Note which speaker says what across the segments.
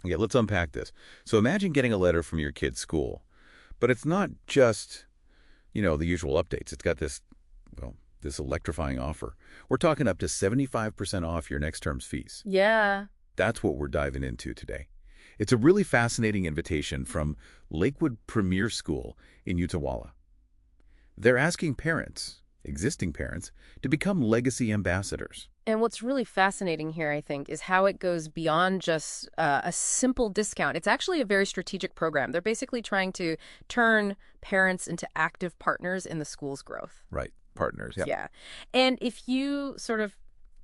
Speaker 1: Yeah, let's unpack this. So imagine getting a letter from your kid's school, but it's not just, the usual updates. It's got this electrifying offer. We're talking up to 75% off your next term's fees.
Speaker 2: Yeah.
Speaker 1: That's what we're diving into today. It's a really fascinating invitation from Lakewood Premier School in Utawala. They're asking parents, existing parents, to become legacy ambassadors.
Speaker 2: And what's really fascinating here, I think, is how it goes beyond just a simple discount. It's actually a very strategic program. They're basically trying to turn parents into active partners in the school's growth.
Speaker 1: Right, partners, yeah.
Speaker 2: Yeah. And if you sort of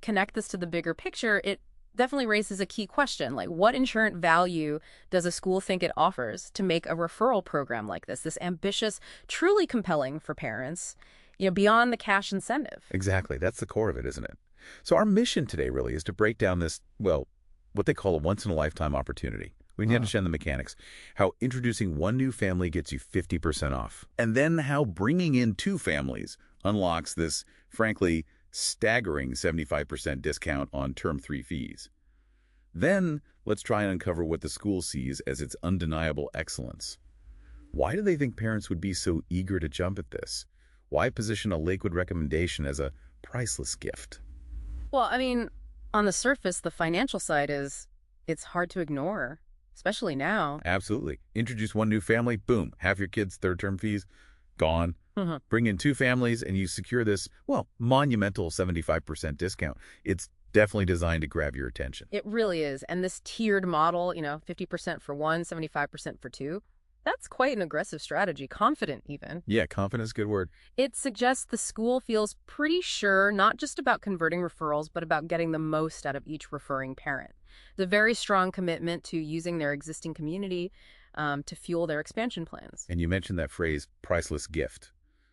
Speaker 2: connect this to the bigger picture, it definitely raises a key question, like what inherent value does a school think it offers to make a referral program like this ambitious, truly compelling for parents, beyond the cash incentive?
Speaker 1: Exactly. That's the core of it, isn't it? So our mission today really is to break down this, what they call a once-in-a-lifetime opportunity. We need to understand the mechanics, how introducing one new family gets you 50% off, and then how bringing in two families unlocks this, frankly, staggering 75% discount on Term 3 fees. Then let's try and uncover what the school sees as its undeniable excellence. Why do they think parents would be so eager to jump at this? Why position a Lakewood recommendation as a priceless gift?
Speaker 2: Well, I mean, on the surface, the financial side it's hard to ignore, especially now.
Speaker 1: Absolutely. Introduce one new family, boom, half your kids' third-term fees, gone.
Speaker 2: Mhm.
Speaker 1: Bring in two families, and you secure this, monumental 75% discount. It's definitely designed to grab your attention.
Speaker 2: It really is. And this tiered model, 50% for one, 75% for two, that's quite an aggressive strategy, confident even.
Speaker 1: Yeah, confidence, good word.
Speaker 2: It suggests the school feels pretty sure not just about converting referrals, but about getting the most out of each referring parent. The very strong commitment to using their existing community to fuel their expansion plans.
Speaker 1: And you mentioned that phrase, priceless gift.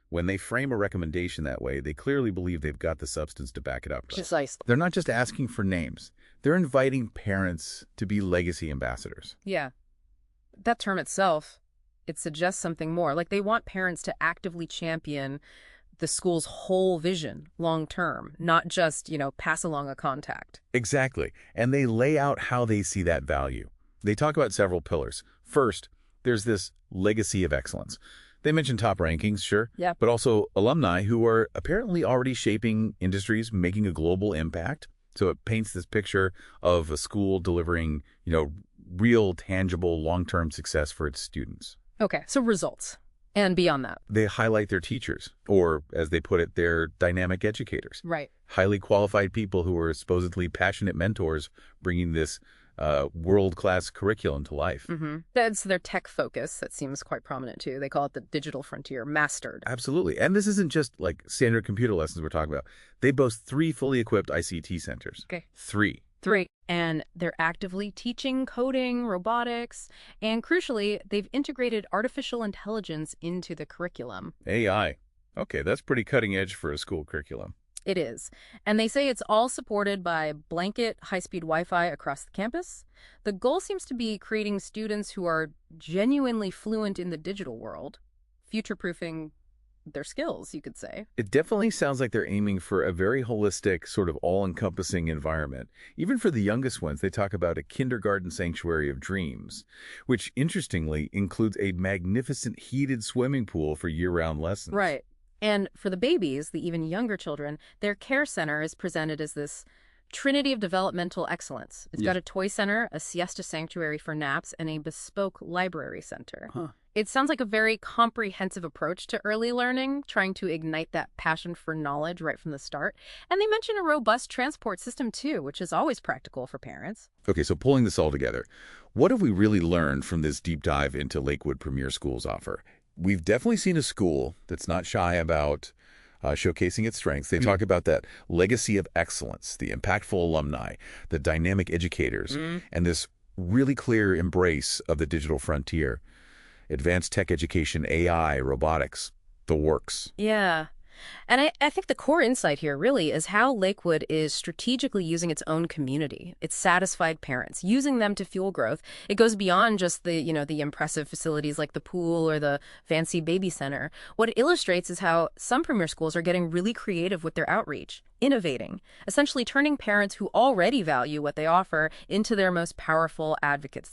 Speaker 1: When they frame a recommendation that way, they clearly believe they've got the substance to back it up.
Speaker 2: Precisely.
Speaker 1: They're not just asking for names. They're inviting parents to be legacy ambassadors.
Speaker 2: Yeah. That term itself, it suggests something more. Like they want parents to actively champion the school's whole vision long term, not just, pass along a contact.
Speaker 1: Exactly. And they lay out how they see that value. They talk about several pillars. First, there's this legacy of excellence. They mention top rankings, sure,
Speaker 2: Yeah.
Speaker 1: but also alumni who are apparently already shaping industries, making a global impact. So it paints this picture of a school delivering, real, tangible, long-term success for its students.
Speaker 2: Okay, so results. And beyond that.
Speaker 1: They highlight their teachers, or as they put it, their dynamic educators.
Speaker 2: Right.
Speaker 1: Highly qualified people who are supposedly passionate mentors bringing this world-class curriculum to life.
Speaker 2: Mm-hmm. That's their tech focus. That seems quite prominent, too. They call it the digital frontier, mastered.
Speaker 1: Absolutely. And this isn't just like standard computer lessons we're talking about. They boast 3 fully equipped ICT centers.
Speaker 2: Okay.
Speaker 1: 3.
Speaker 2: And they're actively teaching coding, robotics, and crucially, they've integrated artificial intelligence into the curriculum.
Speaker 1: AI. Okay, that's pretty cutting edge for a school curriculum.
Speaker 2: It is. And they say it's all supported by blanket high-speed Wi-Fi across the campus. The goal seems to be creating students who are genuinely fluent in the digital world, future-proofing their skills, you could say.
Speaker 1: It definitely sounds like they're aiming for a very holistic, sort of all-encompassing environment. Even for the youngest ones, they talk about a kindergarten sanctuary of dreams, which interestingly includes a magnificent heated swimming pool for year-round lessons.
Speaker 2: Right. And for the babies, the even younger children, their care center is presented as this trinity of developmental excellence. It's got a toy center, a siesta sanctuary for naps, and a bespoke library center.
Speaker 1: Huh.
Speaker 2: It sounds like a very comprehensive approach to early learning, trying to ignite that passion for knowledge right from the start. And they mention a robust transport system, too, which is always practical for parents.
Speaker 1: Okay, so pulling this all together, what have we really learned from this deep dive into Lakewood Premier School's offer? We've definitely seen a school that's not shy about showcasing its strengths. They talk about that legacy of excellence, the impactful alumni, the dynamic educators, and this really clear embrace of the digital frontier. Advanced tech education, AI, robotics, the works.
Speaker 2: Yeah. And I think the core insight here really is how Lakewood is strategically using its own community, its satisfied parents, using them to fuel growth. It goes beyond just the impressive facilities like the pool or the fancy baby center. What it illustrates is how some premier schools are getting really creative with their outreach, innovating, essentially turning parents who already value what they offer into their most powerful advocates.